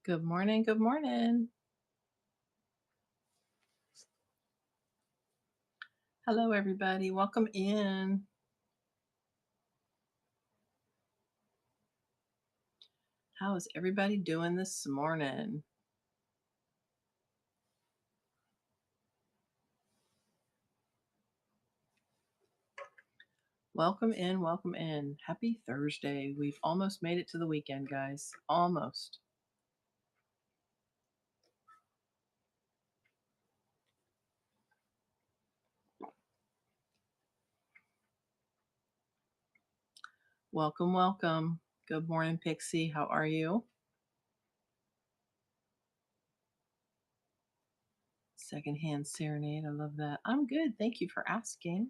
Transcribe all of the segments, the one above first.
Good morning. Good morning. Hello, everybody. Welcome in. How is everybody doing this morning? Welcome in. Welcome in. Happy Thursday. We've almost made it to the weekend, guys. Almost. Welcome. Welcome. Good morning, Pixie. How are you? Secondhand serenade. I love that. I'm good. Thank you for asking.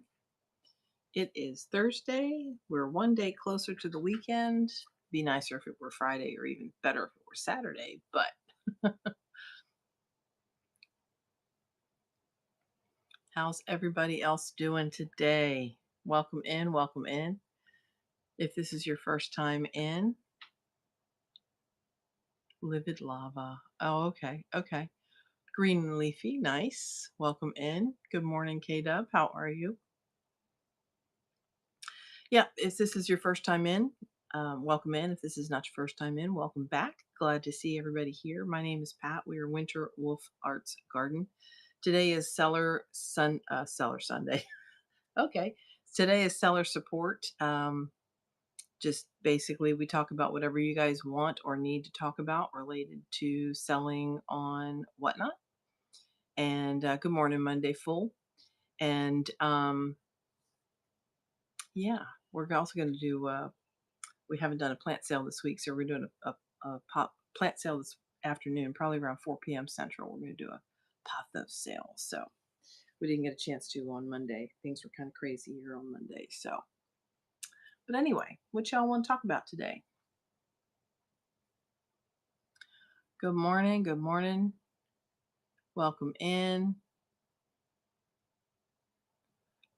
It is Thursday. We're one day closer to the weekend. Be nicer if it were Friday, or even better if it were Saturday, but how's everybody else doing today? Welcome in, welcome in. If this is your first time in, Livid Lava. Oh, okay, okay. Green and Leafy, nice. Welcome in. Good morning, K Dub. How are you? Yeah, if this is your first time in, welcome in. If this is not your first time in, welcome back. Glad to see everybody here. My name is Pat. We are Winter Wolf Arts Garden. Today is Seller Sunday. Okay. Today is seller support. Just basically, we talk about whatever you guys want or need to talk about related to selling on Whatnot. And good morning, Monday Full. And yeah, we're also going to do, we haven't done a plant sale this week, so we're doing a pop plant sale this afternoon, probably around 4 p.m. Central. We're going to do a pothos sale. So we didn't get a chance to on Monday. Things were kind of crazy here on Monday. So, but anyway, what y'all want to talk about today? Good morning. Good morning. Welcome in.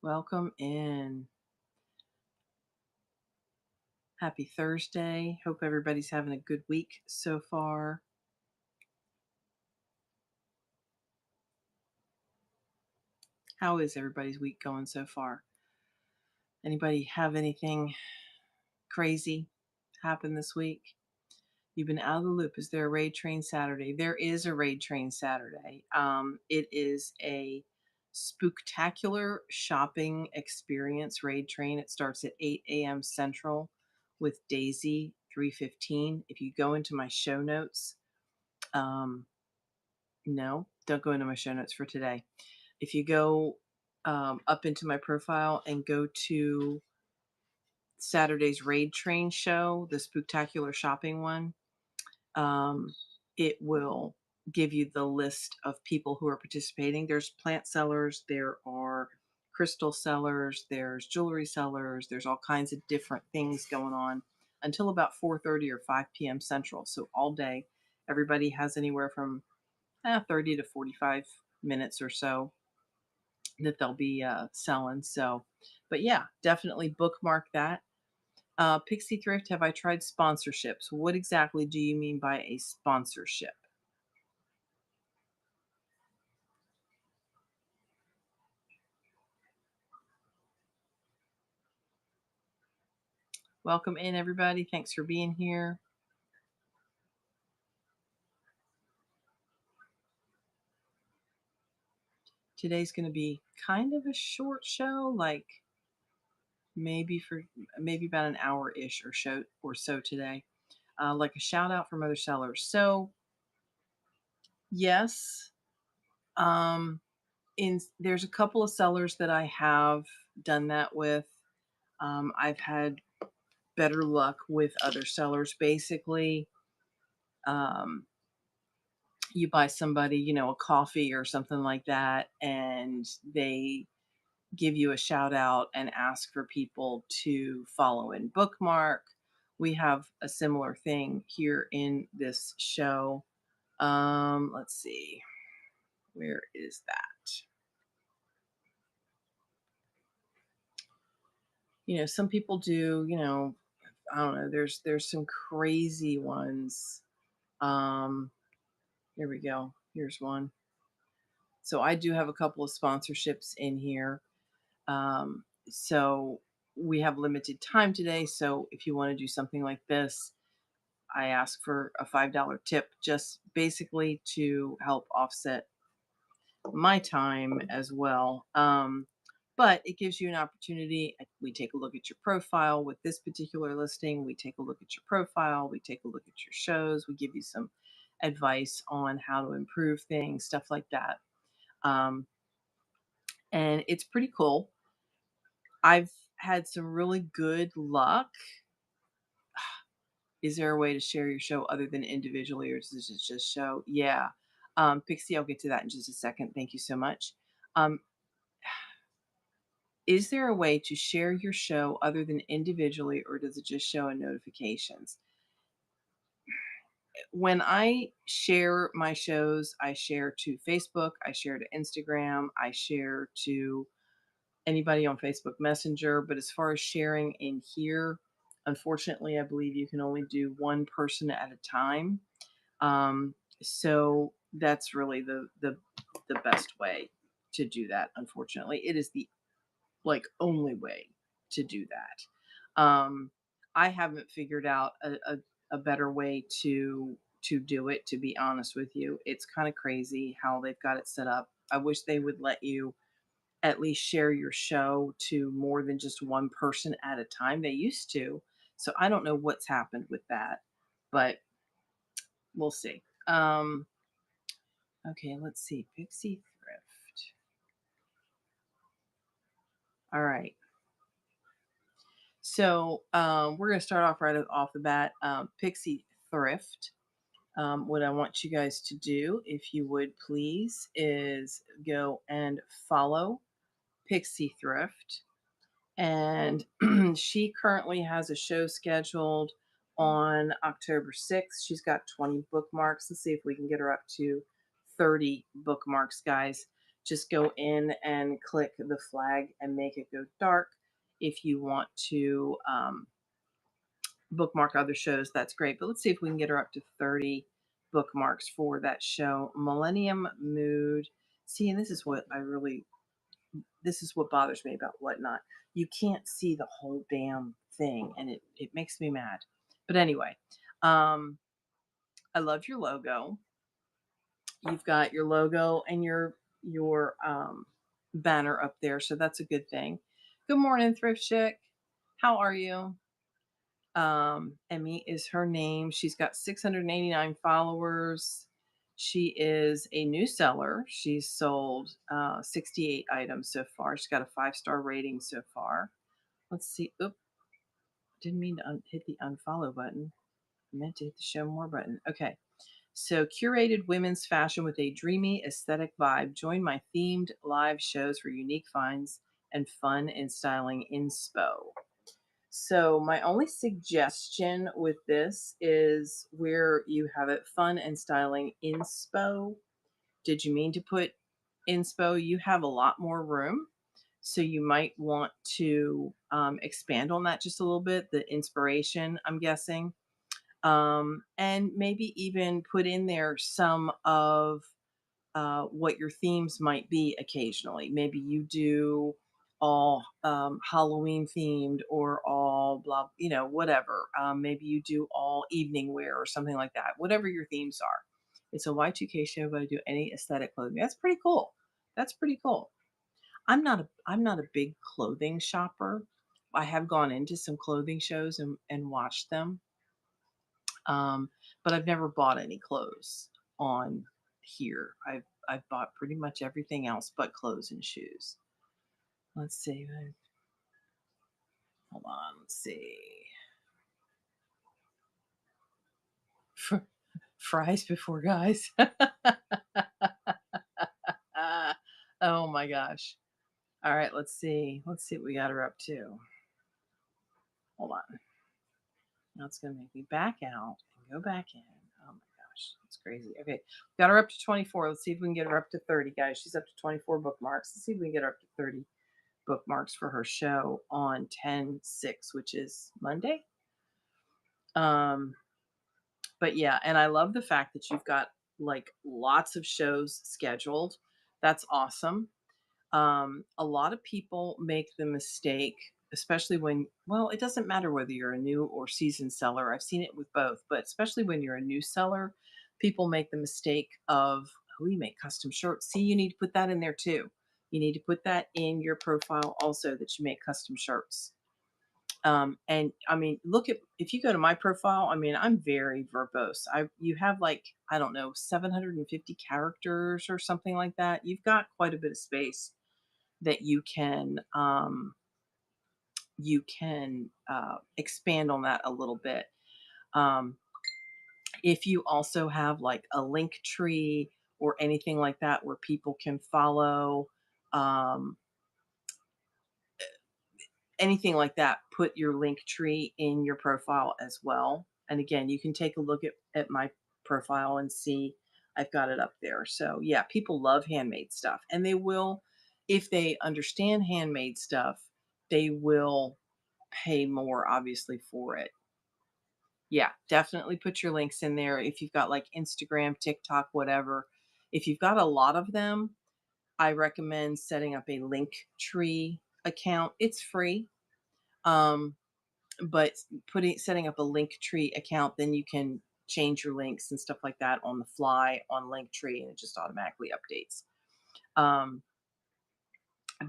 Welcome in. Happy Thursday. Hope everybody's having a good week so far. How is everybody's week going so far? Anybody have anything crazy happen this week? You've been out of the loop. Is there a raid train Saturday? There is a raid train Saturday. It is a spooktacular shopping experience raid train. It starts at 8 a.m. Central with Daisy 3:15. If you go into my show notes, um, no, don't go into my show notes for today. If you go up into my profile and go to Saturday's Raid Train show, the spooktacular shopping one, um, it will give you the list of people who are participating. There's plant sellers, there are crystal sellers, there's jewelry sellers, there's all kinds of different things going on until about 4:30 or 5 p.m. Central. So all day, everybody has anywhere from 30 to 45 minutes or so that they'll be selling. So, but yeah, definitely bookmark that. Pixie Thrift, have I tried sponsorships? What exactly do you mean by a sponsorship? Welcome in, everybody. Thanks for being here. Today's going to be kind of a short show, like maybe about an hour ish or so today. Like a shout out from other sellers. So yes, um, there's a couple of sellers that I have done that with. I've had better luck with other sellers. Basically, um, you buy somebody, a coffee or something like that, and they give you a shout out and ask for people to follow and bookmark. We have a similar thing here in this show. Let's see, where is that? Some people do, I don't know, there's some crazy ones. Um, Here we go. Here's one. So I do have a couple of sponsorships in here. So we have limited time today. So if you want to do something like this, I ask for a $5 tip, just basically to help offset my time as well. But it gives you an opportunity. We take a look at your profile with this particular listing. We take a look at your profile. We take a look at your shows. We give you some advice on how to improve things, stuff like that. Um, and it's pretty cool. I've had some really good luck. Is there a way to share your show other than individually, or does it just show? Yeah. Pixie, I'll get to that in just a second. Thank you so much. Um, is there a way to share your show other than individually, or does it just show in notifications? When I share my shows, I share to Facebook, I share to Instagram, I share to anybody on Facebook Messenger. But as far as sharing in here, unfortunately, I believe you can only do one person at a time. Um, so that's really the best way to do that. Unfortunately, it is the only way to do that. I haven't figured out a better way to do it. To be honest with you, it's kind of crazy how they've got it set up. I wish they would let you at least share your show to more than just one person at a time. They used to. So I don't know what's happened with that, but we'll see. Okay, let's see. Pixie Thrift. All right. So we're going to start off right off the bat. Pixie Thrift. What I want you guys to do, if you would please, is go and follow Pixie Thrift. And she currently has a show scheduled on October 6th. She's got 20 bookmarks. Let's see if we can get her up to 30 bookmarks, guys. Just go in and click the flag and make it go dark. If you want to bookmark other shows, that's great. But let's see if we can get her up to 30 bookmarks for that show, Millennium Mood. See, and this is what bothers me about Whatnot. You can't see the whole damn thing, and it makes me mad. But anyway, um, I love your logo. You've got your logo and your banner up there, so that's a good thing. Good morning, Thrift Chick. How are you? Emmy is her name. She's got 689 followers. She is a new seller. She's sold 68 items so far. She's got a 5-star rating so far. Let's see. Oop, didn't mean to hit the unfollow button. I meant to hit the show more button. Okay. So, curated women's fashion with a dreamy aesthetic vibe. Join my themed live shows for unique finds and fun in styling inspo. So, my only suggestion with this is where you have it fun and styling inspo. Did you mean to put inspo? You have a lot more room. So, you might want to expand on that just a little bit. The inspiration, I'm guessing. And maybe even put in there some of what your themes might be occasionally. Maybe you do all Halloween themed or all blah, whatever. Maybe you do all evening wear or something like that. Whatever your themes are. It's a Y2K show, but I do any aesthetic clothing. That's pretty cool. That's pretty cool. I'm not a big clothing shopper. I have gone into some clothing shows and watched them, but I've never bought any clothes on here. I've bought pretty much everything else but clothes and shoes. Let's see. Hold on. Let's see. Fries before guys. Oh my gosh. All right. Let's see. Let's see what we got her up to. Hold on. Now it's going to make me back out and go back in. Oh my gosh. That's crazy. Okay. Got her up to 24. Let's see if we can get her up to 30, guys. She's up to 24 bookmarks. Let's see if we can get her up to 30 bookmarks for her show on 10/6, which is Monday. Um, But yeah, and I love the fact that you've got like lots of shows scheduled. That's awesome. A lot of people make the mistake, especially when, well, it doesn't matter whether you're a new or seasoned seller. I've seen it with both, but especially when you're a new seller, people make the mistake of, oh, you make custom shirts. See, you need to put that in there too. You need to put that in your profile also, that you make custom shirts. And I mean, look at, if you go to my profile, I mean, I'm very verbose. You have like, I don't know, 750 characters or something like that. You've got quite a bit of space that you can expand on that a little bit. Um, if you also have like a link tree or anything like that where people can follow, um, anything like that, put your link tree in your profile as well. And again, you can take a look at my profile and see I've got it up there. So yeah, people love handmade stuff, and they will, if they understand handmade stuff, they will pay more obviously for it. Yeah, definitely put your links in there if you've got like Instagram, TikTok, whatever. If you've got a lot of them, I recommend setting up a link tree account. It's free. Um, but setting up a Linktree account, then you can change your links and stuff like that on the fly on Linktree, and it just automatically updates. Um,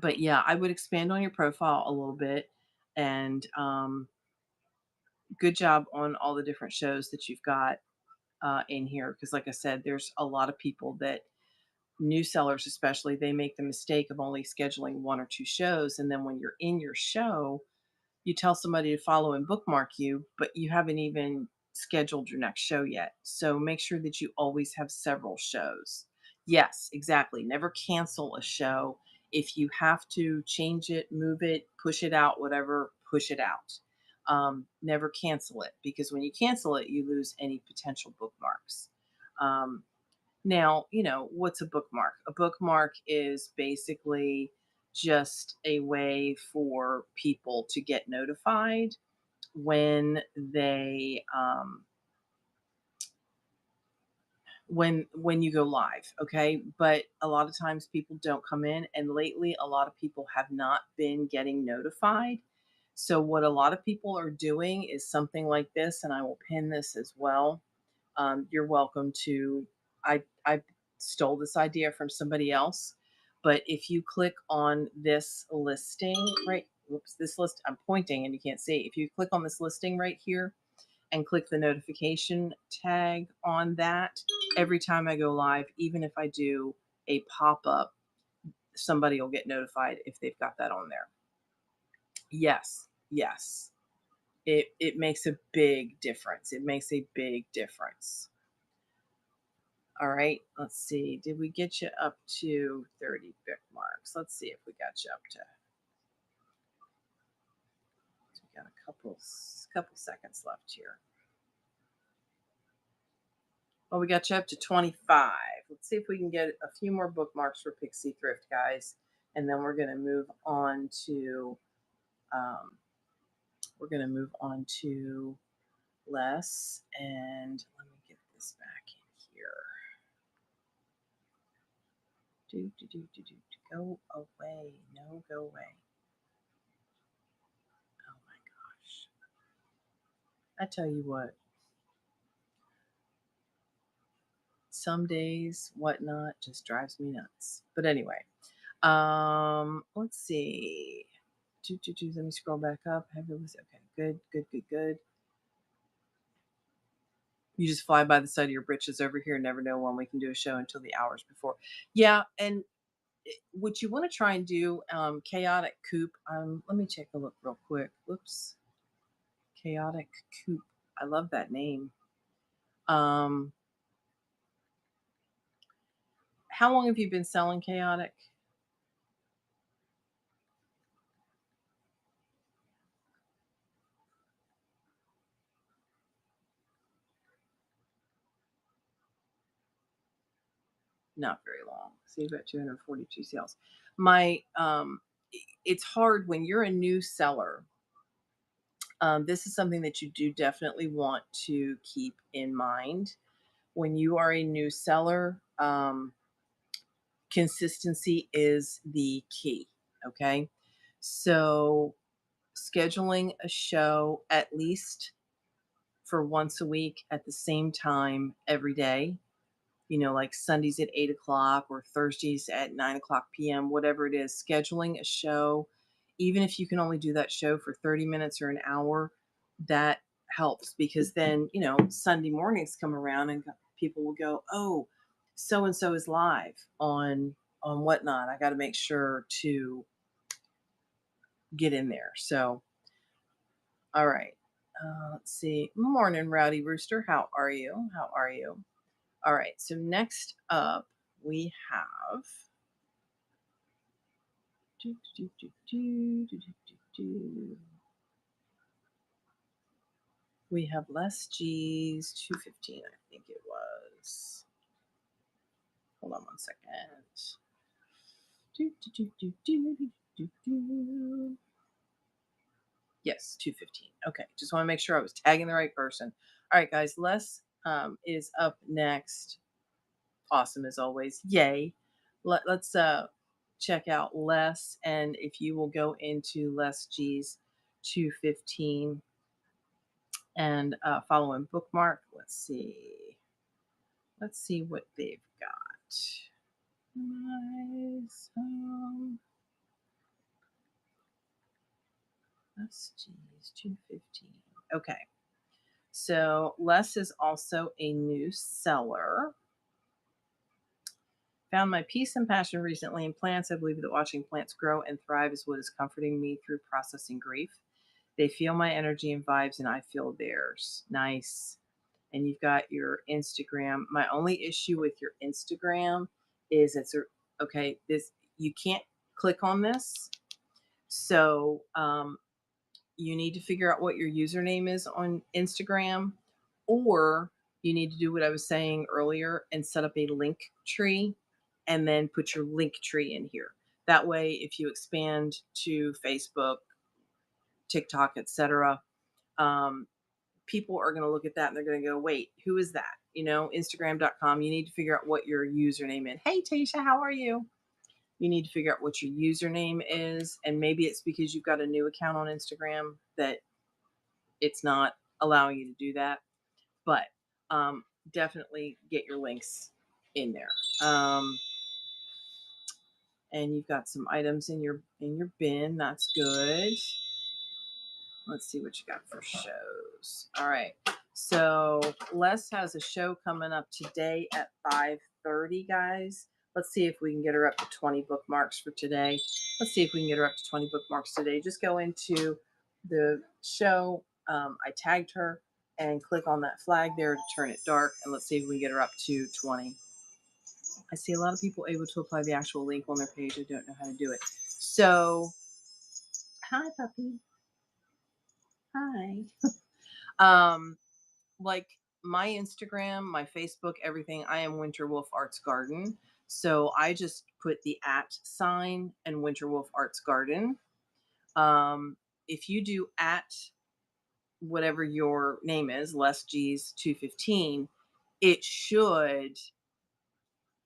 but yeah, I would expand on your profile a little bit, and good job on all the different shows that you've got in here. Because, like I said, there's a lot of people that, new sellers especially, they make the mistake of only scheduling one or two shows, and then when you're in your show, you tell somebody to follow and bookmark you, but you haven't even scheduled your next show yet. So make sure that you always have several shows. Yes, exactly. Never cancel a show. If you have to change it, move it, push it out, whatever, push it out. Never cancel it, because when you cancel it, you lose any potential bookmarks. Um, Now, what's a bookmark? A bookmark is basically just a way for people to get notified when when you go live, okay? But a lot of times people don't come in, and lately a lot of people have not been getting notified. So what a lot of people are doing is something like this, and I will pin this as well. You're welcome to. I stole this idea from somebody else, but if you click on this listing right, whoops, this list, I'm pointing and you can't see. If you click on this listing right here and click the notification tag on that, every time I go live, even if I do a pop up, somebody will get notified if they've got that on there. Yes, yes. It makes a big difference. It makes a big difference. All right, let's see. Did we get you up to 30 bookmarks? Let's see if we got you up to. We got a couple seconds left here. Well, we got you up to 25. Let's see if we can get a few more bookmarks for Pixie Thrift, guys, and then um, we're gonna move on to less. And let me get this back in here. Go away. No, go away. Oh my gosh. I tell you what, some days, whatnot, just drives me nuts. But anyway, let's see. Let me scroll back up. Okay, good, good, good, good. You just fly by the side of your britches over here. Never know when we can do a show until the hours before. Yeah, and what you want to try and do, chaotic coop. Let me take a look real quick. Whoops, chaotic coop. I love that name. Um, how long have you been selling chaotic? Not very long. So you've got 242 sales. My it's hard when you're a new seller This is something that you do definitely want to keep in mind when you are a new seller. Consistency is the key. Okay. So, scheduling a show at least for once a week at the same time every day, like Sundays at 8 o'clock or Thursdays at 9 o'clock p.m., whatever it is, scheduling a show, even if you can only do that show for 30 minutes or an hour, that helps because then, Sunday mornings come around and people will go, oh, so and so is live on whatnot. I got to make sure to get in there. So, all right. Let's see. Morning, Rowdy Rooster. How are you? How are you? All right. So next up, we have do, do, do, do, do, do, do, do. We have Les G's 215. I think it was. Hold on one second. Do, do, do, do, do, do, do, do. Yes, 215. Okay. Just want to make sure I was tagging the right person. All right, guys. Les is up next. Awesome as always. Yay. Let's check out Les, and if you will go into Les G's 215 and follow and bookmark. Let's see what they've got. Nice. Les G's 215. Okay. So Les is also a new seller. Found my peace and passion recently in plants. I believe that watching plants grow and thrive is what is comforting me through processing grief. They feel my energy and vibes, and I feel theirs. Nice. And you've got your Instagram. My only issue with your Instagram is okay. This you can't click on this, so you need to figure out what your username is on Instagram, or you need to do what I was saying earlier and set up a link tree and then put your link tree in here. That way, if you expand to Facebook, TikTok, etc., um, people are going to look at that and they're going to go, wait, who is that? Instagram.com. You need to figure out what your username is. Hey, Tasha, how are you? You need to figure out what your username is. And maybe it's because you've got a new account on Instagram that it's not allowing you to do that. But definitely get your links in there. And you've got some items in your bin. That's good. Let's see what you got for shows. All right. So Les has a show coming up today at 5:30, guys. Let's see if we can get her up to 20 bookmarks for today. Let's see if we can get her up to 20 bookmarks today. Just go into the show. I tagged her and click on that flag there to turn it dark. And let's see if we can get her up to 20. I see a lot of people able to apply the actual link on their page. I don't know how to do it. So, hi, puppy. Hi. Like my Instagram, my Facebook, everything, I am Winter Wolf Arts Garden. So I just put the @ sign and Winter Wolf Arts Garden. If you do @ whatever your name is, Les G's 215, it should,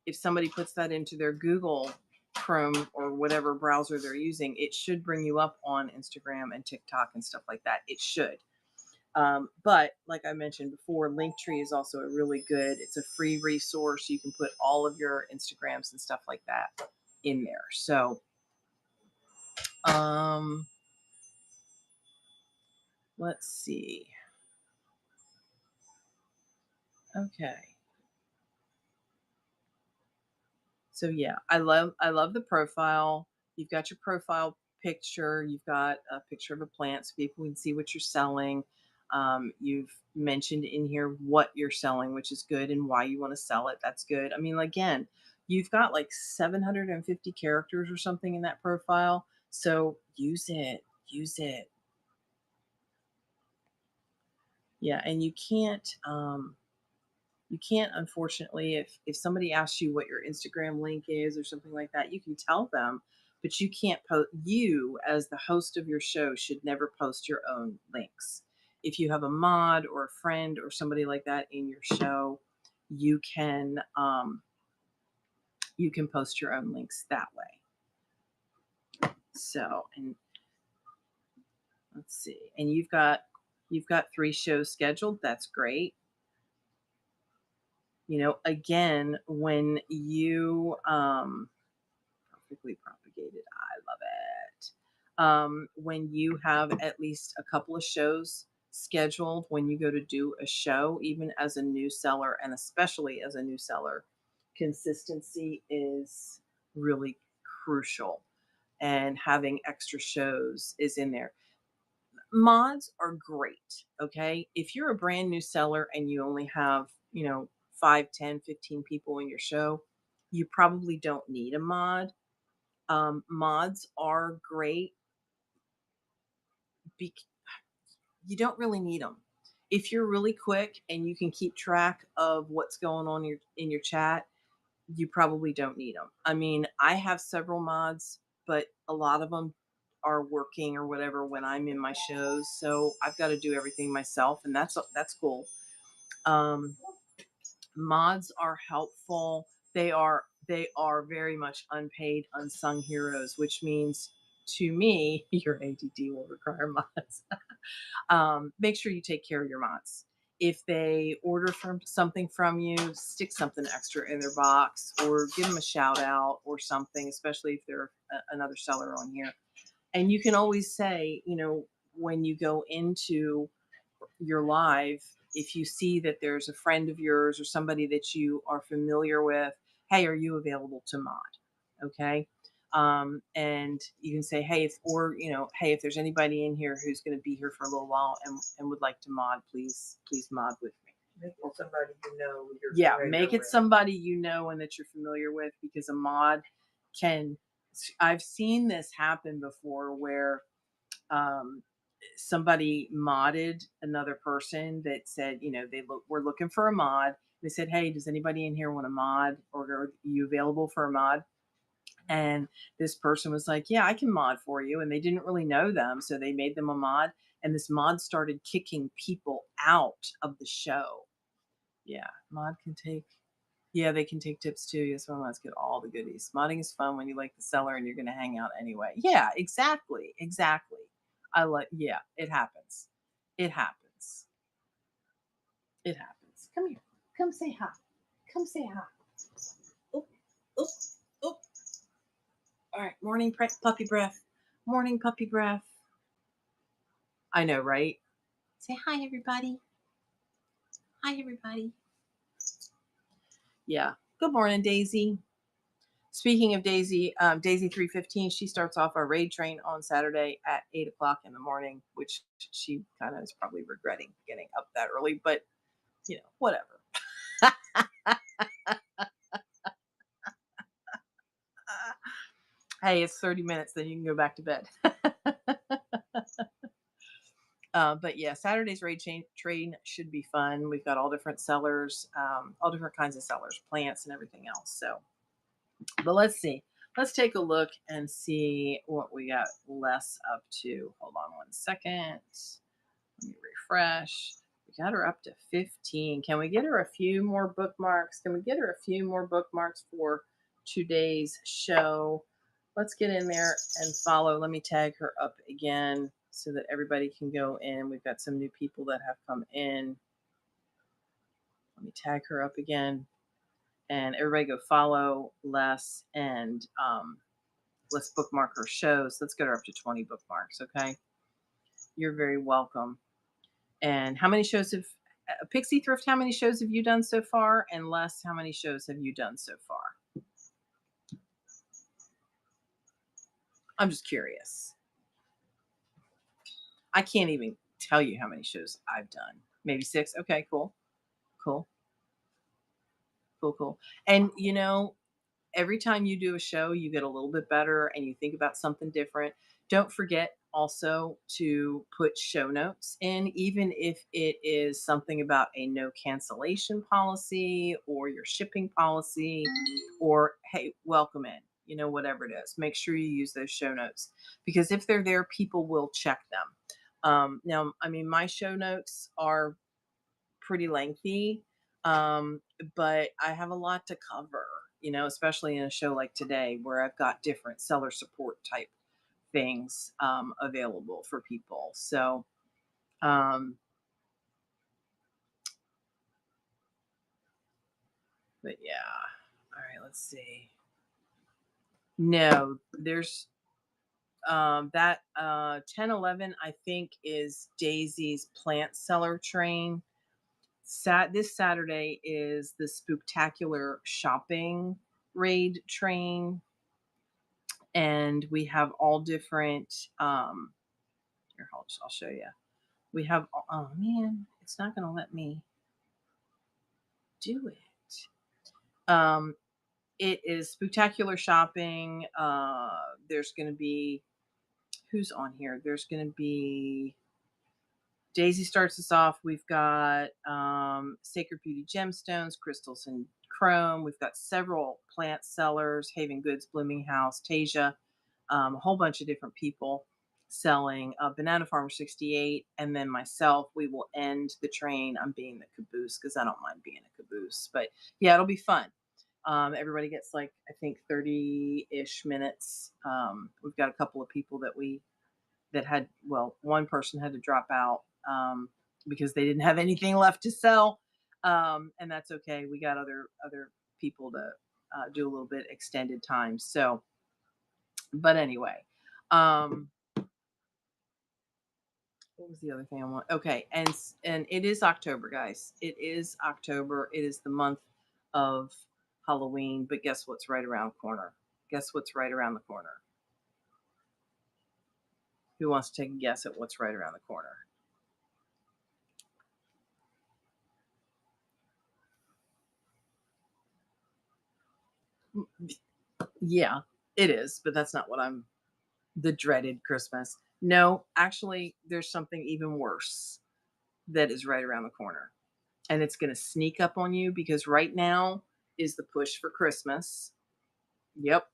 if somebody puts that into their Google Chrome or whatever browser they're using, it should bring you up on Instagram and TikTok and stuff like that. It should. But like I mentioned before, Linktree is also a really good, it's a free resource. You can put all of your Instagrams and stuff like that in there. So, let's see. Okay. So yeah, I love the profile. You've got your profile picture. You've got a picture of a plant so people can see what you're selling. You've mentioned in here what you're selling, which is good, and why you want to sell it. That's good. I mean, again, you've got like 750 characters or something in that profile. So use it. Use it. Yeah, and you can't, unfortunately, if somebody asks you what your Instagram link is or something like that, you can tell them, but you can't post. You, as the host of your show, should never post your own links. If you have a mod or a friend or somebody like that in your show, you can you can post your own links that way. So, and let's see, and you've got 3 shows scheduled. That's great. Again, when you perfectly propagated, I love it. When you have at least a couple of shows scheduled, when you go to do a show, even as a new seller, and especially as a new seller, consistency is really crucial. And having extra shows is in there. Mods are great. Okay. If you're a brand new seller and you only have, 5, 10, 15 people in your show, you probably don't need a mod. Mods are great. bec- you don't really need them. If you're really quick and you can keep track of what's going on in your chat, you probably don't need them. I mean, I have several mods, but a lot of them are working or whatever when I'm in my shows, so I've got to do everything myself, and that's cool. Um, Mods are helpful. They are very much unpaid, unsung heroes, which means to me, your ADD will require mods. Make sure you take care of your mods. If they order from something from you, stick something extra in their box or give them a shout out or something, especially if they're another seller on here. And you can always say, when you go into your live, if you see that there's a friend of yours or somebody that you are familiar with, hey, are you available to mod? Okay. And you can say, hey, hey, if there's anybody in here who's going to be here for a little while and would like to mod, please mod with me. Make it somebody Yeah, familiar make it with. somebody and that you're familiar with, because a mod can. I've seen this happen before where um, somebody modded another person that said, we're looking for a mod. They said, hey, does anybody in here want a mod, or are you available for a mod? And this person was like, yeah, I can mod for you. And they didn't really know them. So they made them a mod. And this mod started kicking people out of the show. Yeah, mod can take. Yeah, they can take tips too. Yes, well, let's get all the goodies. Modding is fun when you like the seller and you're going to hang out anyway. Yeah, exactly. Exactly. Yeah, it happens. It happens. It happens. Come here. Come say hi. Come say hi. Oop, oop, oop. All right. Morning puppy breath. Morning puppy breath. I know, right? Say hi, everybody. Hi, everybody. Yeah. Good morning, Daisy. Speaking of Daisy, Daisy 315, she starts off our raid train on Saturday at 8 o'clock in the morning, which she kind of is probably regretting getting up that early, but whatever. Hey, it's 30 minutes, then you can go back to bed. But yeah, Saturday's train should be fun. We've got all different sellers, all different kinds of sellers, plants and everything else. So, but let's see. Let's take a look and see what we got less up to. Hold on one second. Let me refresh. We got her up to 15. Can we get her a few more bookmarks? Can we get her a few more bookmarks for today's show? Let's get in there and follow. Let me tag her up again so that everybody can go in. We've got some new people that have come in. Let me tag her up again. And everybody go follow Les, and let's bookmark her shows. Let's get her up to 20 bookmarks, okay? You're very welcome. And how many shows have Pixie Thrift? How many shows have you done so far? And Les, how many shows have you done so far? I'm just curious. I can't even tell you how many shows I've done. Maybe 6. Okay, cool. Cool. Cool, cool. And every time you do a show, you get a little bit better and you think about something different. Don't forget also to put show notes in, even if it is something about a no cancellation policy or your shipping policy, or hey, welcome in. whatever it is. Make sure you use those show notes because if they're there, people will check them. Now, I mean, my show notes are pretty lengthy, um, but I have a lot to cover, especially in a show like today where I've got different seller support type things available for people. So, um, but yeah. All right, let's see. No, there's that 10-11 I think is Daisy's plant seller train. This Saturday is the Spooktacular shopping raid train, and we have all different. Here, I'll show you. We have. Oh man, it's not going to let me do it. It is spectacular shopping. There's going to be who's on here. There's going to be Daisy starts us off. We've got Sacred Beauty Gemstones, Crystals and Chrome. We've got several plant sellers, Haven Goods, Blooming House, Tasia, a whole bunch of different people selling Banana Farmer 68. And then myself, we will end the train. I'm being the caboose because I don't mind being a caboose. But yeah, it'll be fun. Everybody gets like, I think 30-ish minutes. We've got a couple of people that had, well, one person had to drop out because they didn't have anything left to sell, and that's okay. We got other people to do a little bit extended time. So, but anyway, what was the other thing I want? Okay, and it is October, guys. It is October. It is the month of Halloween. But guess what's right around the corner? Guess what's right around the corner? Who wants to take a guess at what's right around the corner? Yeah, it is, but that's not what I'm the dreaded Christmas. No, actually, there's something even worse that is right around the corner. And it's going to sneak up on you because right now is the push for Christmas. Yep,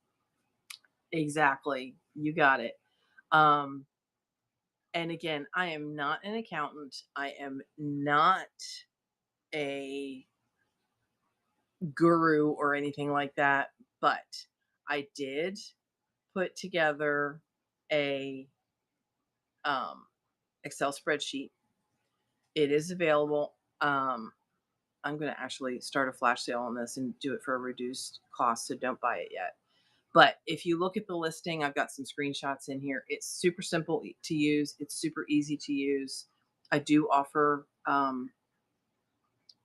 exactly. You got it. Um, and again, I am not an accountant. I am not a guru or anything like that, but I did put together a um, Excel spreadsheet. It is available. I'm going to actually start a flash sale on this and do it for a reduced cost, so don't buy it yet. But if you look at the listing, I've got some screenshots in here. It's super simple to use. It's super easy to use. I do offer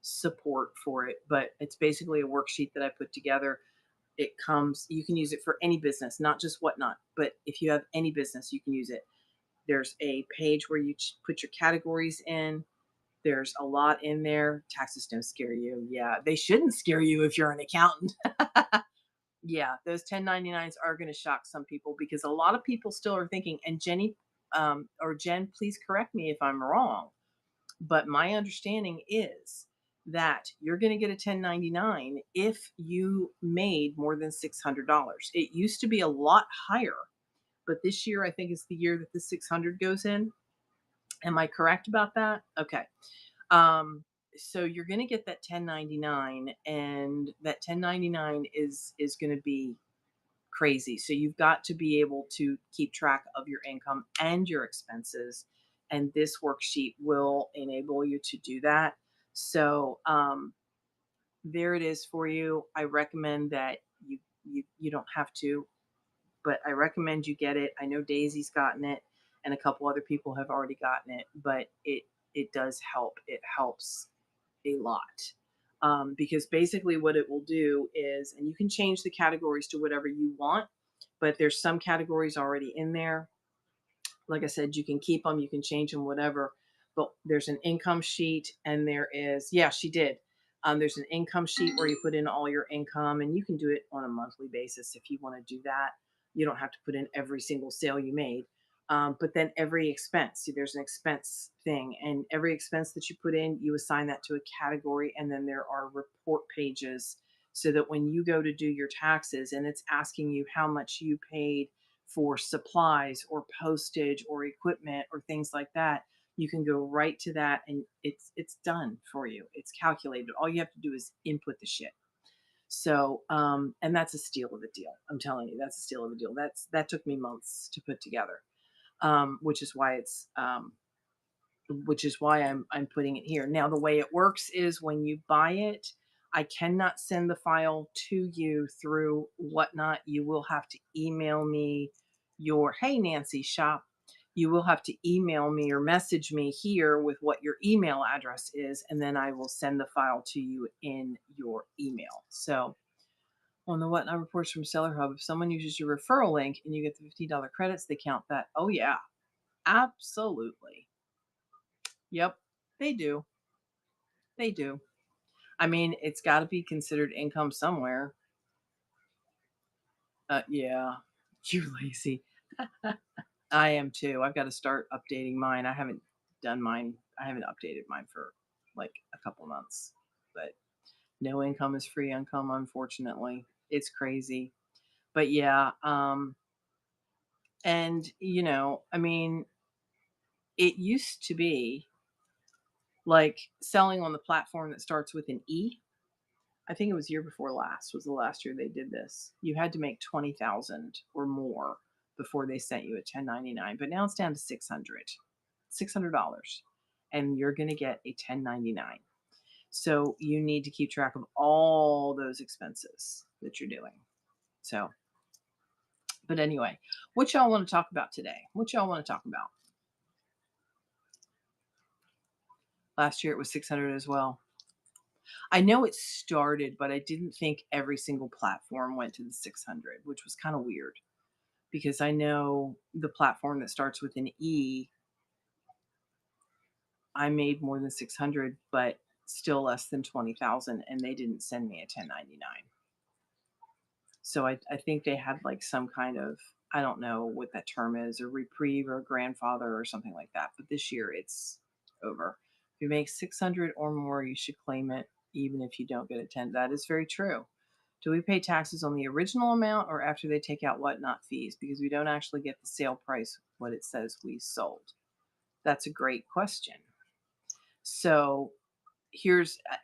support for it, but it's basically a worksheet that I put together. You can use it for any business, not just Whatnot, but if you have any business, you can use it. There's a page where you put your categories in. There's a lot in there. Taxes don't scare you. Yeah, they shouldn't scare you if you're an accountant. Yeah, those 1099s are going to shock some people because a lot of people still are thinking, and Jenny or Jen, please correct me if I'm wrong, but my understanding is that you're going to get a 1099 if you made more than $600. It used to be a lot higher, but this year I think is the year that the 600 goes in. Am I correct about that? Okay. Um, so you're going to get that 1099, and that 1099 is going to be crazy. So you've got to be able to keep track of your income and your expenses, and this worksheet will enable you to do that. So there it is for you. I recommend that you don't have to, but I recommend you get it. I know Daisy's gotten it, and a couple other people have already gotten it, but it does help. It helps a lot. Because basically what it will do is, and you can change the categories to whatever you want, but there's some categories already in there. Like I said, you can keep them, you can change them, whatever. But there's an income sheet, and there is, yeah, she did. There's an income sheet where you put in all your income, and you can do it on a monthly basis if you want to do that. You don't have to put in every single sale you made. But then every expense, see, there's an expense thing, and every expense that you put in, you assign that to a category, and then there are report pages so that when you go to do your taxes and it's asking you how much you paid for supplies or postage or equipment or things like that, you can go right to that and it's done for you. It's calculated. All you have to do is input the shit. So, and that's a steal of a deal. I'm telling you, that's a steal of a deal. That took me months to put together, which is why I'm putting it here. Now, the way it works is when you buy it, I cannot send the file to you through Whatnot. You will have to email me your, hey, Nancy Shop. You will have to email me or message me here with what your email address is, and then I will send the file to you in your email. So, on the Whatnot reports from Seller Hub, if someone uses your referral link and you get the $15 credits, they count that. Oh, yeah, absolutely. Yep, they do. They do. I mean, it's gotta be considered income somewhere. Yeah. You're lazy. I am too. I've gotta start updating mine. I haven't updated mine for, like, a couple months, but no income is free income, unfortunately. It's crazy. But, yeah, and, I mean, it used to be, like, selling on the platform that starts with an E. I think it was year before last was the last year they did this. You had to make 20,000 or more before they sent you a 1099, but now it's down to 600. $600 and you're going to get a 1099. So you need to keep track of all those expenses that you're doing. So, but anyway, what y'all want to talk about today? What y'all want to talk about? Last year it was 600 as well. I know it started, but I didn't think every single platform went to the 600, which was kind of weird because I know the platform that starts with an E, I made more than 600, but still less than 20,000, and they didn't send me a 1099. So I think they had like some kind of, I don't know what that term is, a reprieve or a grandfather or something like that. But this year it's over. If you make 600 or more, you should claim it, even if you don't get a 10. That is very true. Do we pay taxes on the original amount or after they take out Whatnot fees? Because we don't actually get the sale price, what it says we sold. That's a great question. So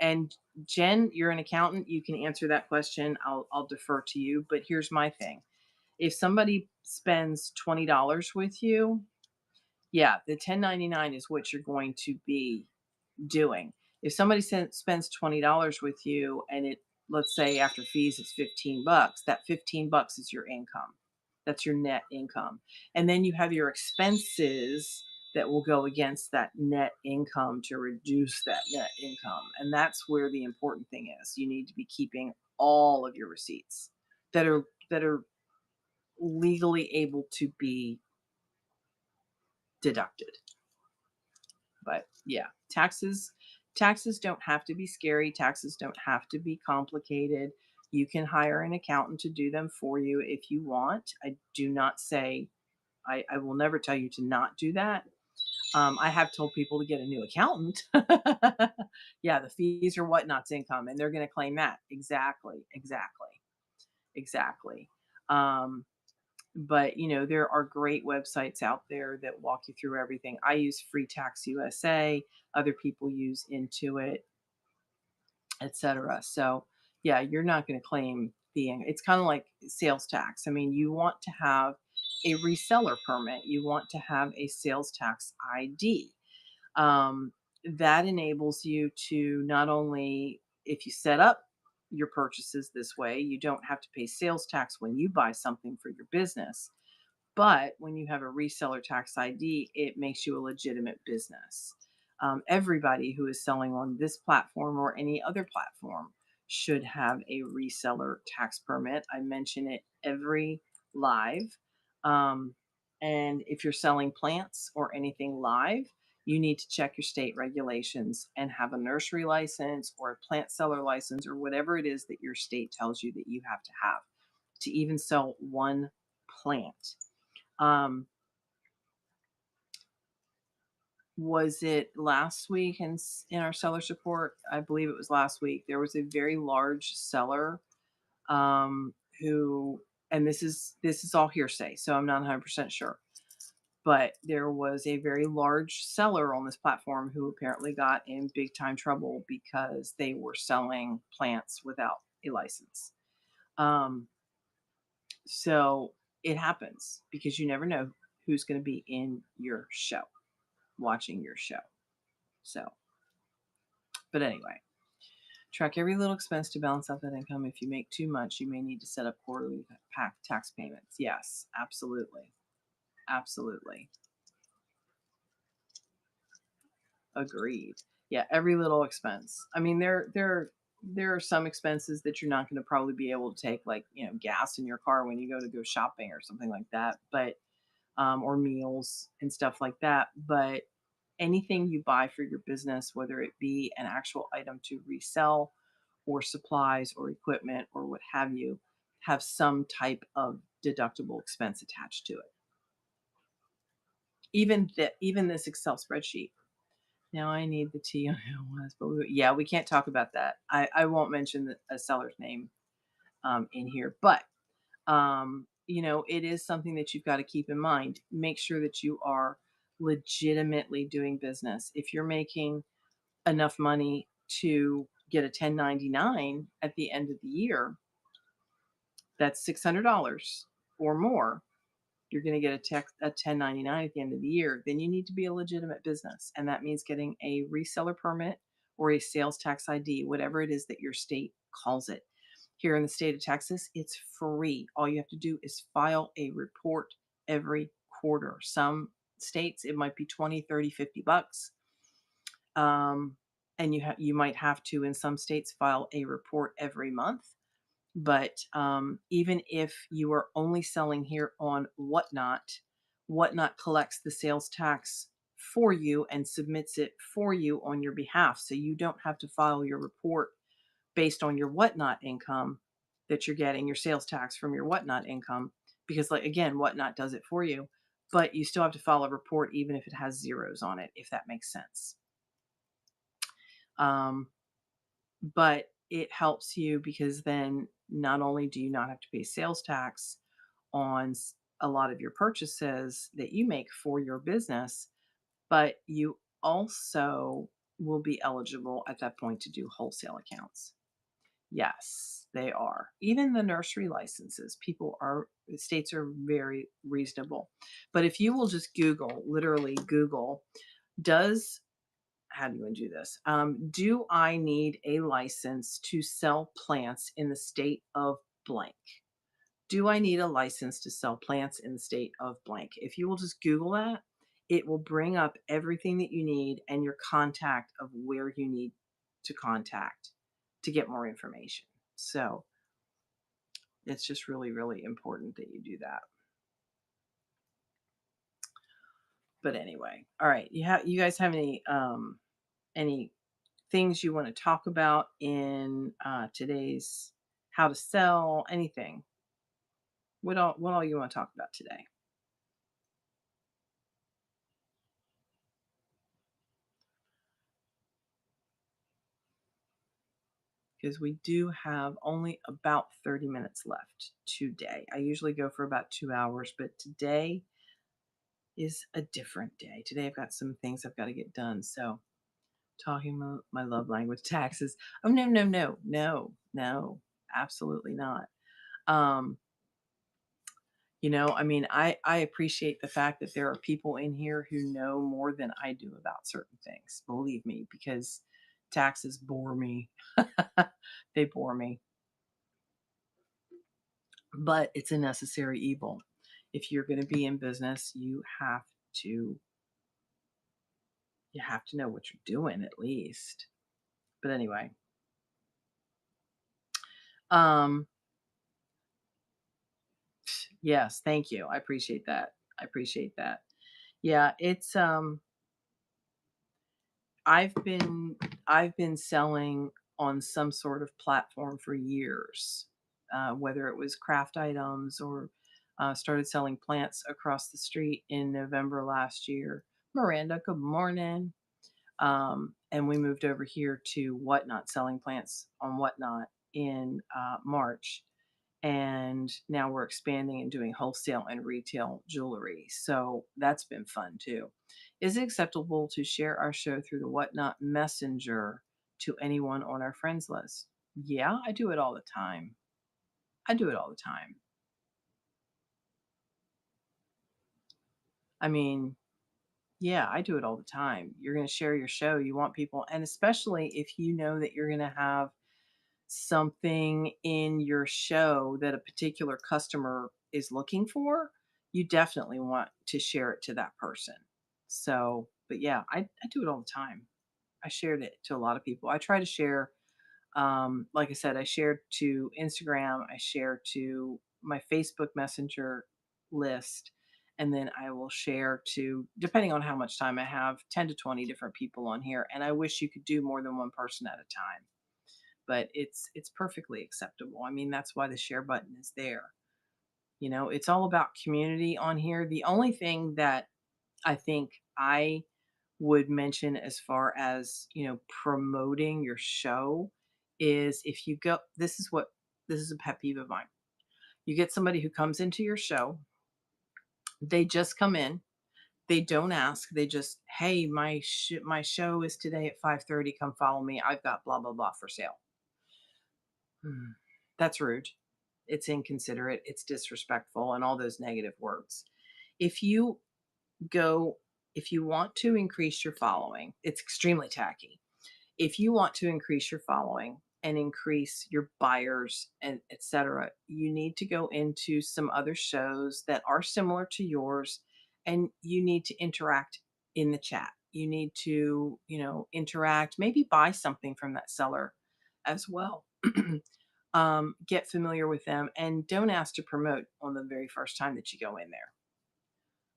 and Jen, you're an accountant. You can answer that question. I'll defer to you. But here's my thing. If somebody spends $20 with you, yeah, the 1099 is what you're going to be doing. If somebody spends $20 with you and let's say after fees it's 15 bucks, that 15 bucks is your income. That's your net income. And then you have your expenses that will go against that net income to reduce that net income. And that's where the important thing is. You need to be keeping all of your receipts that are legally able to be deducted. But yeah, taxes don't have to be scary. Taxes don't have to be complicated. You can hire an accountant to do them for you if you want. I do not say I will never tell you to not do that. I have told people to get a new accountant. Yeah, the fees or whatnot's income, and they're going to claim that. Exactly, exactly, exactly. Um, but there are great websites out there that walk you through everything. I use Free Tax USA. Other people use Intuit, etc. So yeah, you're not going to claim it's kind of like sales tax. I mean, you want to have a reseller permit. You want to have a sales tax ID. Um, that enables you to not only, if you set up your purchases this way, you don't have to pay sales tax when you buy something for your business. But when you have a reseller tax ID, it makes you a legitimate business. Everybody who is selling on this platform or any other platform should have a reseller tax permit. I mention it every live. Um, and if you're selling plants or anything live, you need to check your state regulations and have a nursery license or a plant seller license or whatever it is that your state tells you that you have to even sell one plant. Um, Was it last week in our seller support? I believe it was last week. There was a very large seller, who, and this is all hearsay, so I'm not 100% sure. But there was a very large seller on this platform who apparently got in big time trouble because they were selling plants without a license. Um, so it happens because you never know who's going to be in your show, watching your show. So, but anyway, track every little expense to balance out that income. If you make too much, you may need to set up quarterly tax payments. Yes, absolutely. Absolutely. Agreed. Yeah, every little expense. I mean, there are some expenses that you're not going to probably be able to take, like, gas in your car when you go shopping or something like that, but or meals and stuff like that. But anything you buy for your business, whether it be an actual item to resell or supplies or equipment or what have you, have some type of deductible expense attached to it. Even this Excel spreadsheet. Now I need the T on who it was, but yeah, we can't talk about that. I won't mention a seller's name in here, but it is something that you've got to keep in mind. Make sure that you are legitimately doing business. If you're making enough money to get a 1099 at the end of the year, that's $600 or more. You're going to get a 1099 at the end of the year. Then you need to be a legitimate business, and that means getting a reseller permit or a sales tax ID, whatever it is that your state calls it. Here in the state of Texas, it's free. All you have to do is file a report every quarter. Some states it might be 20, 30, $50. Um, and you might have to, in some states, file a report every month. But even if you are only selling here on Whatnot, Whatnot collects the sales tax for you and submits it for you on your behalf. So you don't have to file your report based on your Whatnot income that you're getting, your sales tax from your Whatnot income, because, like, again, Whatnot does it for you, but you still have to file a report even if it has zeros on it, if that makes sense. Um, but it helps you because then not only do you not have to pay sales tax on a lot of your purchases that you make for your business, but you also will be eligible at that point to do wholesale accounts. Yes, they are. Even the nursery licenses, states are very reasonable. But if you will just Google, literally Google, does how do you do this? Do I need a license to sell plants in the state of blank? Do I need a license to sell plants in the state of blank? If you will just Google that, it will bring up everything that you need and your contact of where you need to contact to get more information. So it's just really, really important that you do that. But anyway, all right. You guys have any things you want to talk about in today's how to sell anything? What all you want to talk about today? Because we do have only about 30 minutes left today. I usually go for about 2 hours, but today is a different day. Today I've got some things I've got to get done. So talking about my love language, taxes. Oh, no, no, no, no, no, absolutely not. Um, I mean, I appreciate the fact that there are people in here who know more than I do about certain things. Believe me, because taxes bore me. They bore me, but it's a necessary evil. If you're going to be in business, to you have to know what you're doing at least. But anyway, um yes, thank you. I appreciate that. I appreciate that. Yeah, it's I've been I've been selling on some sort of platform for years, whether it was craft items or started selling plants across the street in November last year. Miranda, good morning. And we moved over here to Whatnot, selling plants on Whatnot in March. And now we're expanding and doing wholesale and retail jewelry. So that's been fun too. Is it acceptable to share our show through the Whatnot Messenger to anyone on our friends list? Yeah, I do it all the time. I do it all the time. I mean, yeah, I do it all the time. You're going to share your show. You want people, and especially if you know that you're going to have something in your show that a particular customer is looking for, you definitely want to share it to that person. So, but yeah, I do it all the time. I shared it to a lot of people. I try to share, like I said, I shared to Instagram, I share to my Facebook Messenger list, and then I will share to, depending on how much time I have, 10 to 20 different people on here. And I wish you could do more than one person at a time, but it's perfectly acceptable. I mean, that's why the share button is there. It's all about community on here. The only thing that I think I would mention as far as, promoting your show is if you go, this is a pet peeve of mine. You get somebody who comes into your show, they just come in, they don't ask, they just, hey, my show is today at 5:30, come follow me. I've got blah blah blah for sale. Hmm. That's rude. It's inconsiderate, it's disrespectful, and all those negative words. If you go, if you want to increase your following, it's extremely tacky. If you want to increase your following and increase your buyers and etc., you need to go into some other shows that are similar to yours, and you need to interact in the chat. You need to, interact, maybe buy something from that seller as well. Get familiar with them and don't ask to promote on the very first time that you go in there.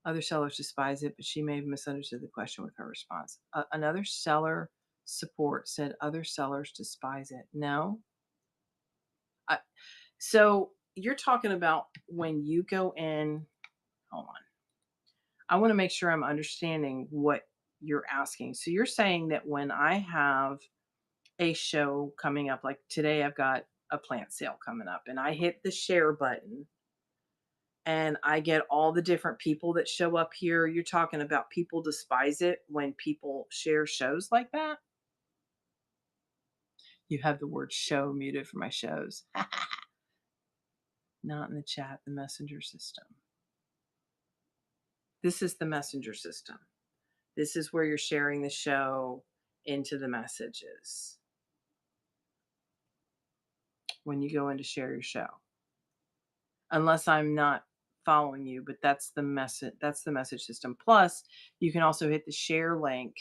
Other sellers despise it, but she may have misunderstood the question with her response. Another seller support said other sellers despise it. No. I, so you're talking about when you go in, hold on. I want to make sure I'm understanding what you're asking. So you're saying that when I have a show coming up, like today, I've got a plant sale coming up, and I hit the share button and I get all the different people that show up here. You're talking about people despise it when people share shows like that? You have the word show muted for my shows. Not in the chat, the messenger system. This is the messenger system. This is where you're sharing the show into the messages when you go in to share your show. Unless I'm not following you, but that's the message system. Plus, you can also hit the share link.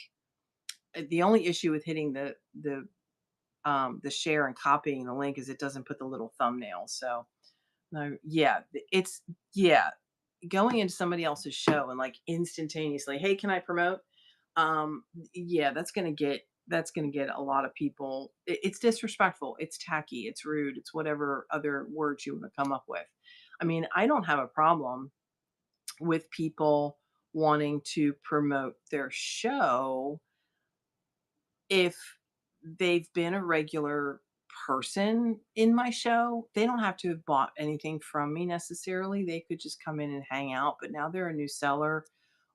The only issue with hitting the share and copying the link is it doesn't put the little thumbnail. So no, yeah, it's yeah, going into somebody else's show and like instantaneously, hey, can I promote? Yeah, that's gonna get a lot of people. It's disrespectful, it's tacky, it's rude, it's whatever other words you want to come up with. I mean, I don't have a problem with people wanting to promote their show if they've been a regular person in my show. They don't have to have bought anything from me necessarily. They could just come in and hang out, but now they're a new seller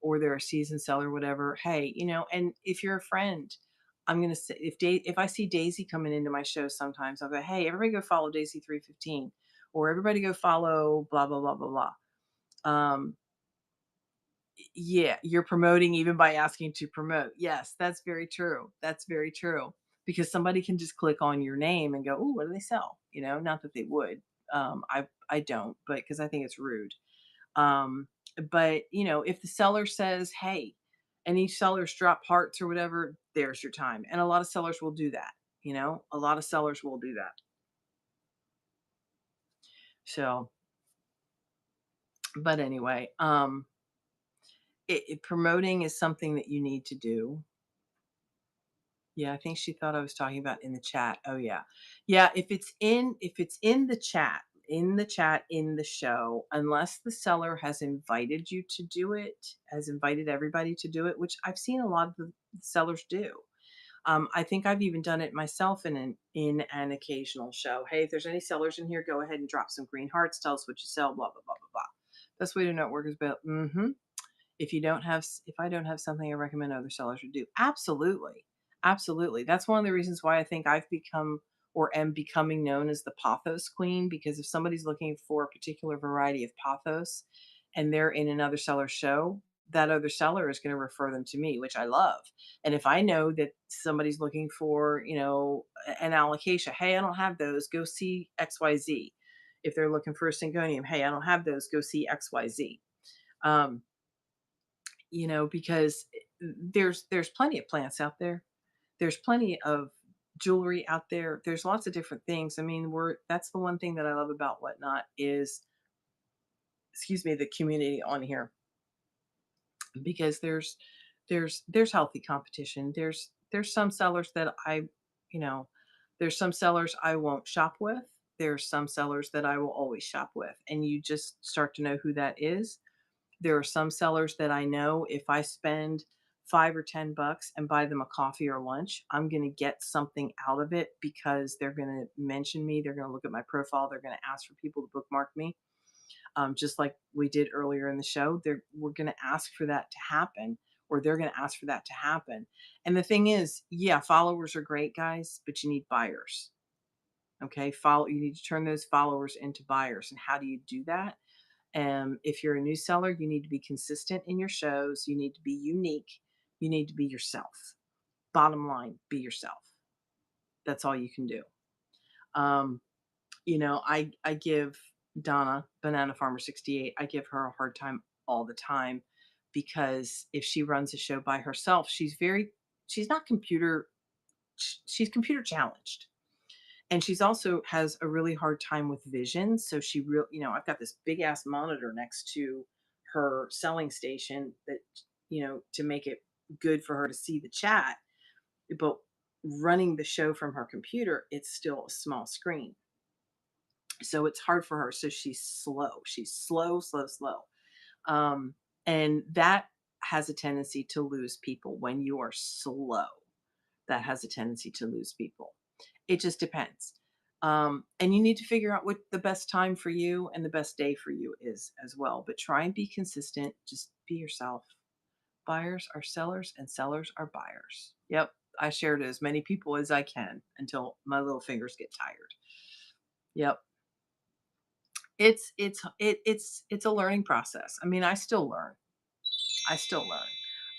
or they're a seasoned seller, whatever. Hey, and if you're a friend, I'm gonna say if I see Daisy coming into my show sometimes, I'll go, hey, everybody go follow Daisy 315, or everybody go follow blah blah blah blah blah. Yeah, you're promoting even by asking to promote. Yes, that's very true. That's very true. Because somebody can just click on your name and go, "Oh, what do they sell?" Not that they would. I don't, but because I think it's rude. Um, but if the seller says, "Hey," and each sellers drop hearts or whatever, there's your time. And a lot of sellers will do that. A lot of sellers will do that. So, but anyway, promoting is something that you need to do. Yeah, I think she thought I was talking about in the chat. Oh yeah. Yeah, if it's in the chat, in the chat in the show, unless the seller has invited you to do it, has invited everybody to do it, which I've seen a lot of the sellers do. I think I've even done it myself in an occasional show. Hey, if there's any sellers in here, go ahead and drop some green hearts. Tell us what you sell. Blah blah blah blah blah. Best way to network is about. If you don't have, if I don't have something, I recommend other sellers would do. Absolutely, absolutely. That's one of the reasons why I think I've become or am becoming known as the pothos queen, because if somebody's looking for a particular variety of pothos and they're in another seller's show, that other seller is going to refer them to me, which I love. And if I know that somebody's looking for, an alocasia, hey, I don't have those, go see XYZ. If they're looking for a syngonium, hey, I don't have those, go see XYZ. Um, because there's plenty of plants out there. There's plenty of jewelry out there. There's lots of different things. I mean, that's the one thing that I love about Whatnot is, excuse me, the community on here, because there's healthy competition. There's some sellers that you know, there's some sellers I won't shop with. There's some sellers that I will always shop with, and you just start to know who that is. There are some sellers that I know if I spend 5 or 10 bucks and buy them a coffee or lunch, I'm going to get something out of it because they're going to mention me. They're going to look at my profile. They're going to ask for people to bookmark me. Just like we did earlier in the show, we're going to ask for that to happen, or they're going to ask for that to happen. And the thing is, yeah, followers are great, guys, but you need buyers. Okay. You need to turn those followers into buyers. And how do you do that? If you're a new seller, you need to be consistent in your shows. You need to be unique. You need to be yourself. Bottom line, be yourself. That's all you can do. I give Donna, Banana Farmer 68, I give her a hard time all the time because if she runs a show by herself, she's not she's computer challenged. And she's also has a really hard time with vision. So I've got this big ass monitor next to her selling station that, to make it good for her to see the chat. But running the show from her computer, it's still a small screen. So it's hard for her. So she's slow. She's slow, slow, slow. And that has a tendency to lose people when you are slow. That has a tendency to lose people. It just depends. And you need to figure out what the best time for you and the best day for you is as well. But try and be consistent. Just be yourself. Buyers are sellers and sellers are buyers. Yep. I share it as many people as I can until my little fingers get tired. Yep. It's a learning process. I mean, I still learn. I still learn.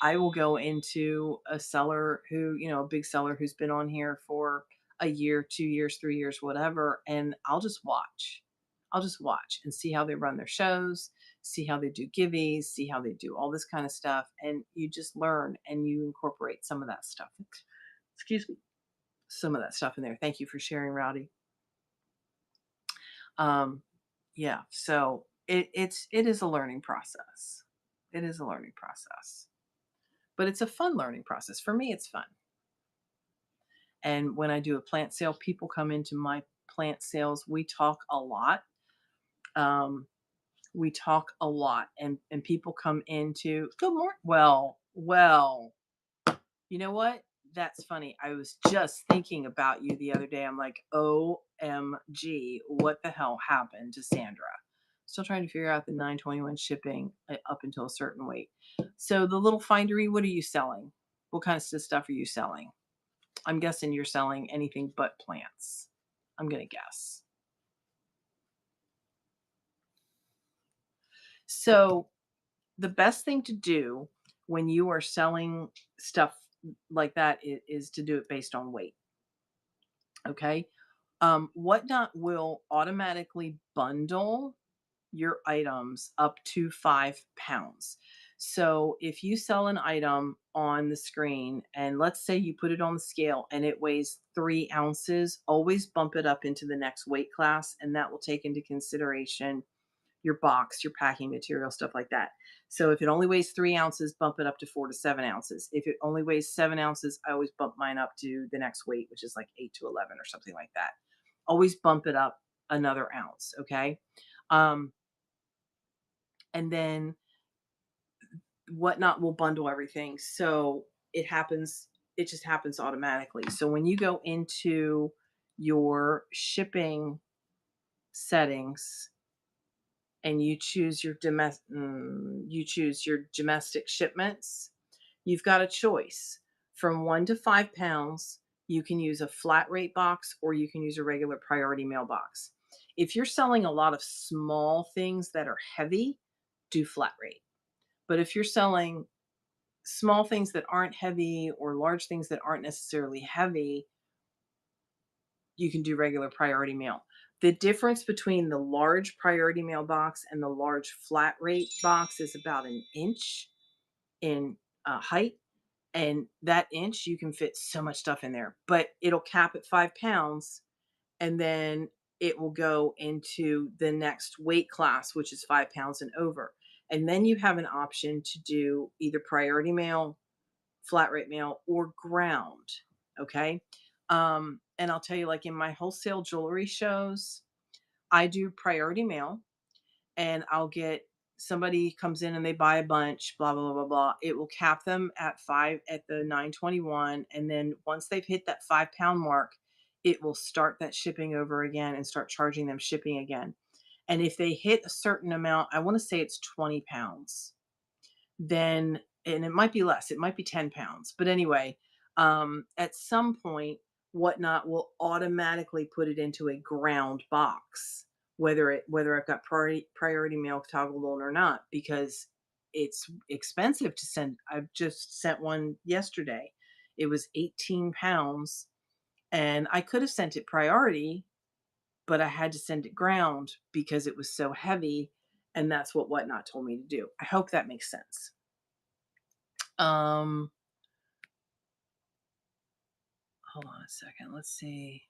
I will go into a seller a big seller who's been on here for a year, 2 years, 3 years, whatever, and I'll just watch. I'll just watch and see how they run their shows, see how they do giveies, see how they do all this kind of stuff, and you just learn and you incorporate some of that stuff. Excuse me. Some of that stuff in there. Thank you for sharing, Rowdy. Yeah, so it is a learning process. It is a learning process. But it's a fun learning process. For me, it's fun. And when I do a plant sale, people come into my plant sales. We talk a lot. We talk a lot, and people come into good morning. Well, you know what? That's funny. I was just thinking about you the other day. I'm like, OMG, what the hell happened to Sandra? Still trying to figure out the 921 shipping up until a certain weight. So the little findery, what are you selling? What kind of stuff are you selling? I'm guessing you're selling anything but plants. I'm going to guess. So the best thing to do when you are selling stuff like that is to do it based on weight. Okay. Whatnot will automatically bundle your items up to 5 pounds. So if you sell an item on the screen and let's say you put it on the scale and it weighs 3 ounces, always bump it up into the next weight class. And that will take into consideration your box, your packing material, stuff like that. So if it only weighs 3 ounces, bump it up to 4 to 7 ounces. If it only weighs 7 ounces, I always bump mine up to the next weight, which is like 8 to 11 or something like that. Always bump it up another ounce. Okay. Um, and then Whatnot will bundle everything. So it just happens automatically. So when you go into your shipping settings and you choose your domestic shipments, you've got a choice. From 1 to 5 pounds, you can use a flat rate box or you can use a regular priority mail box. If you're selling a lot of small things that are heavy, do flat rate. But if you're selling small things that aren't heavy or large things that aren't necessarily heavy, you can do regular priority mail. The difference between the large priority mail box and the large flat rate box is about an inch in height. And that inch, you can fit so much stuff in there, but it'll cap at 5 pounds, and then it will go into the next weight class, which is 5 pounds and over. And then you have an option to do either priority mail, flat rate mail, or ground. Okay. And I'll tell you, like in my wholesale jewelry shows, I do priority mail, and I'll get somebody comes in and they buy a bunch, blah, blah, blah, blah, blah. It will cap them at the 921. And then once they've hit that 5 pound mark, it will start that shipping over again and start charging them shipping again. And if they hit a certain amount, I want to say it's 20 pounds, then, and it might be less, it might be 10 pounds. But anyway, at some point, Whatnot will automatically put it into a ground box, whether I've got priority mail toggled on or not, because it's expensive to send. I've just sent one yesterday. It was 18 pounds, and I could have sent it priority, but I had to send it ground because it was so heavy, and that's what Whatnot told me to do. I hope that makes sense. Um, Hold on a second. Let's see.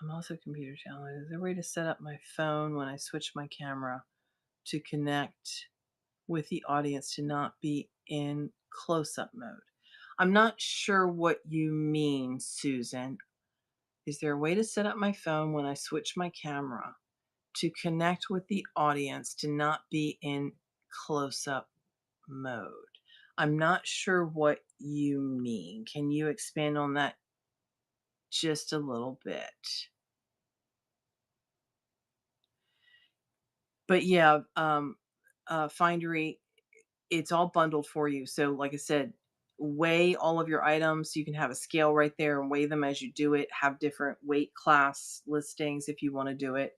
I'm also computer challenged. Is there a way to set up my phone when I switch my camera to connect with the audience to not be in close up mode? I'm not sure what you mean, Susan. Is there a way to set up my phone when I switch my camera to connect with the audience to not be in close up mode? I'm not sure what you mean. Can you expand on that just a little bit? But yeah, Findery, it's all bundled for you. So, like I said, weigh all of your items. You can have a scale right there and weigh them as you do it. Have different weight class listings if you want to do it.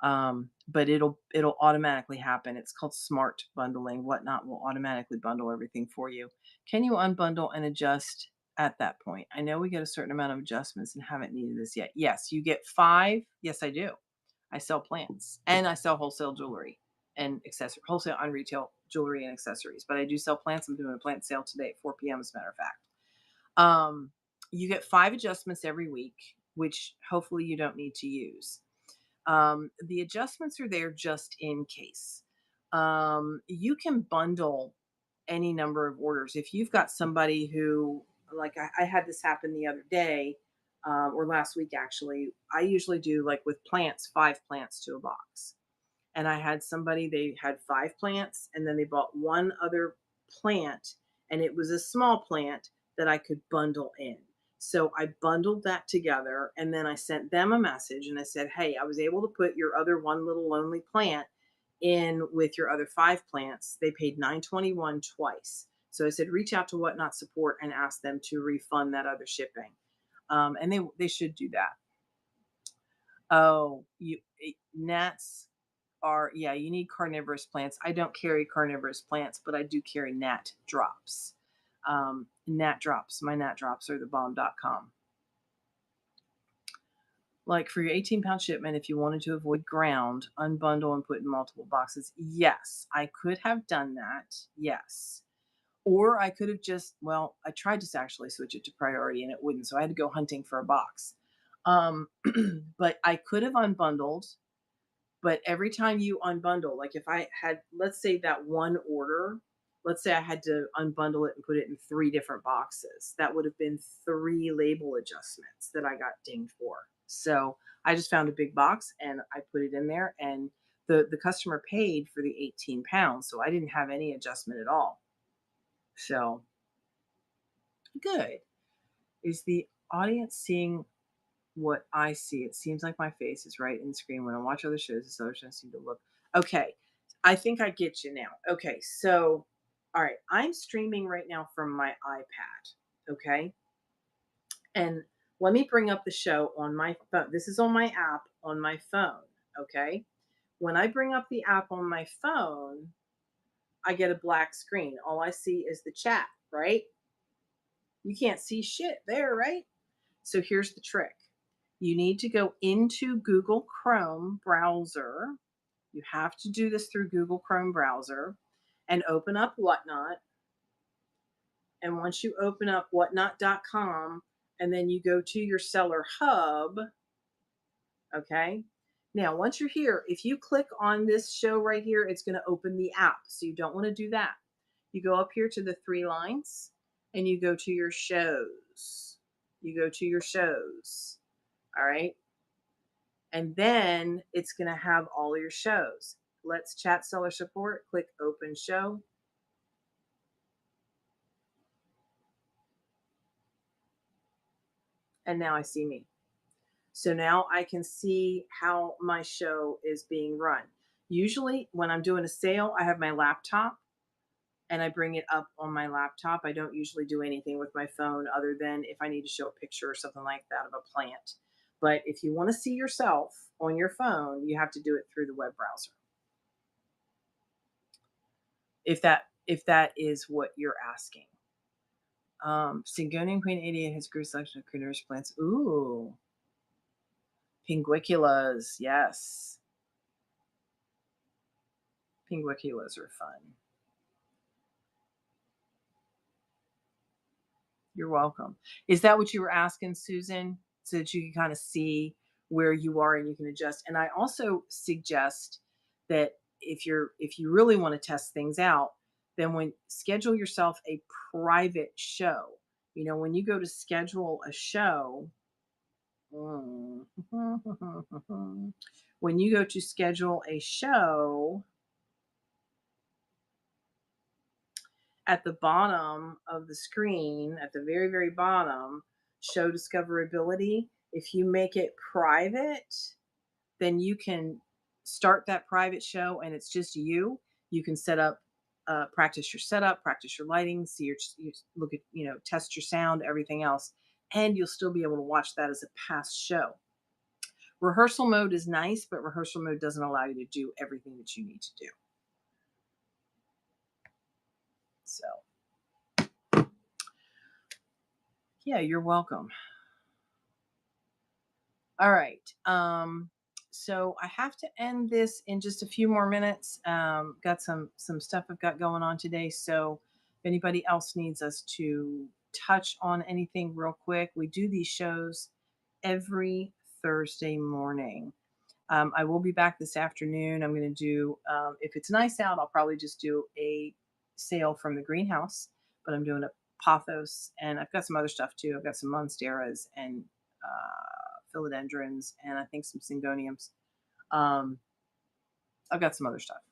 But it'll automatically happen. It's called smart bundling. Whatnot will automatically bundle everything for you. Can you unbundle and adjust at that point? I know we get a certain amount of adjustments and haven't needed this yet. Yes, you get 5. Yes, I do. I sell plants and I sell wholesale jewelry and accessory wholesale on retail jewelry and accessories. But I do sell plants. I'm doing a plant sale today at 4 p.m. as a matter of fact. Um, you get 5 adjustments every week, which hopefully you don't need to use. The adjustments are there just in case. You can bundle any number of orders. If you've got somebody who, like I had this happen the other day, or last week actually, I usually do like with plants, 5 plants to a box. And I had somebody, they had 5 plants and then they bought one other plant, and it was a small plant that I could bundle in. So I bundled that together and then I sent them a message and I said, "Hey, I was able to put your other one little lonely plant in with your other 5 plants." They paid 921 twice. So I said, reach out to Whatnot support and ask them to refund that other shipping. And they should do that. Oh, gnats are, yeah, you need carnivorous plants. I don't carry carnivorous plants, but I do carry gnat drops. Gnat drops. My gnat drops are the bomb.com. Like for your 18-pound shipment, if you wanted to avoid ground, unbundle and put in multiple boxes. Yes, I could have done that. Yes. Or I could have just, well, I tried to actually switch it to priority and it wouldn't. So I had to go hunting for a box. But I could have unbundled. But every time you unbundle, like if I had, let's say that one order, let's say I had to unbundle it and put it in 3 different boxes. That would have been 3 label adjustments that I got dinged for. So, I just found a big box and I put it in there, and the customer paid for the 18 pounds, so I didn't have any adjustment at all. So, good. Is the audience seeing what I see? It seems like my face is right in the screen when I watch other shows. The others don't seem to look. Okay, I think I get you now. Okay, so all right, I'm streaming right now from my iPad. Okay, and let me bring up the show on my phone. This is on my app on my phone. Okay, when I bring up the app on my phone, I get a black screen. All I see is the chat. Right? You can't see shit there, right? So here's the trick. You need to go into Google Chrome browser. You have to do this through Google Chrome browser and open up Whatnot. And once you open up whatnot.com and then you go to your seller hub, okay? Now, once you're here, if you click on this show right here, it's going to open the app. So you don't want to do that. You go up here to the 3 lines and you go to your shows. You go to your shows. All right. And then it's going to have all your shows. Let's chat seller support. Click open show. And now I see me. So now I can see how my show is being run. Usually, when I'm doing a sale, I have my laptop and I bring it up on my laptop. I don't usually do anything with my phone other than if I need to show a picture or something like that of a plant. But if you want to see yourself on your phone, you have to do it through the web browser. If that is what you're asking. Syngonium Queen 88 has a great selection of carnivorous plants. Ooh. Pinguiculas, yes. Pinguiculas are fun. You're welcome. Is that what you were asking, Susan? So that you can kind of see where you are and you can adjust. And I also suggest that if you really want to test things out, then when schedule yourself a private show. You know, when you go to schedule a show, when you go to schedule a show, at the bottom of the screen, at the very, very bottom, show discoverability. If you make it private, then you can start that private show and it's just you. You can set up, practice your setup, practice your lighting, see you look at, test your sound, everything else. And you'll still be able to watch that as a past show. Rehearsal mode is nice, but rehearsal mode doesn't allow you to do everything that you need to do. So, yeah, you're welcome. All right. So I have to end this in just a few more minutes. Got some stuff I've got going on today. So if anybody else needs us to touch on anything real quick, we do these shows every Thursday morning. I will be back this afternoon. I'm going to do, if it's nice out, I'll probably just do a sale from the greenhouse, but I'm doing a pothos and I've got some other stuff too. I've got some monsteras and philodendrons and I think some syngoniums. I've got some other stuff,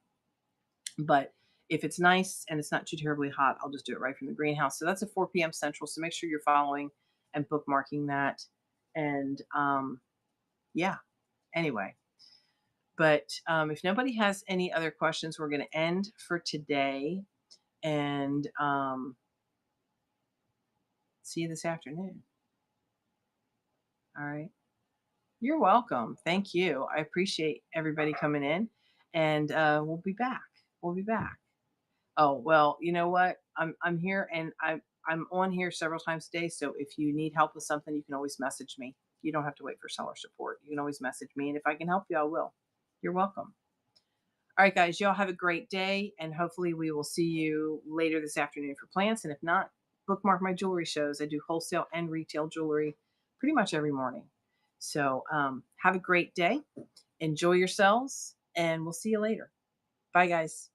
but if it's nice and it's not too terribly hot, I'll just do it right from the greenhouse. So that's at 4 p.m. Central. So make sure you're following and bookmarking that. And yeah, anyway. But if nobody has any other questions, we're going to end for today and see you this afternoon. All right. You're welcome. Thank you. I appreciate everybody coming in and we'll be back. We'll be back. Oh, well, you know what? I'm here and I'm on here several times a day. So if you need help with something, you can always message me. You don't have to wait for seller support. You can always message me. And if I can help you, I will. You're welcome. All right, guys, y'all have a great day. And hopefully we will see you later this afternoon for plants. And if not, bookmark my jewelry shows. I do wholesale and retail jewelry pretty much every morning. So have a great day. Enjoy yourselves. And we'll see you later. Bye, guys.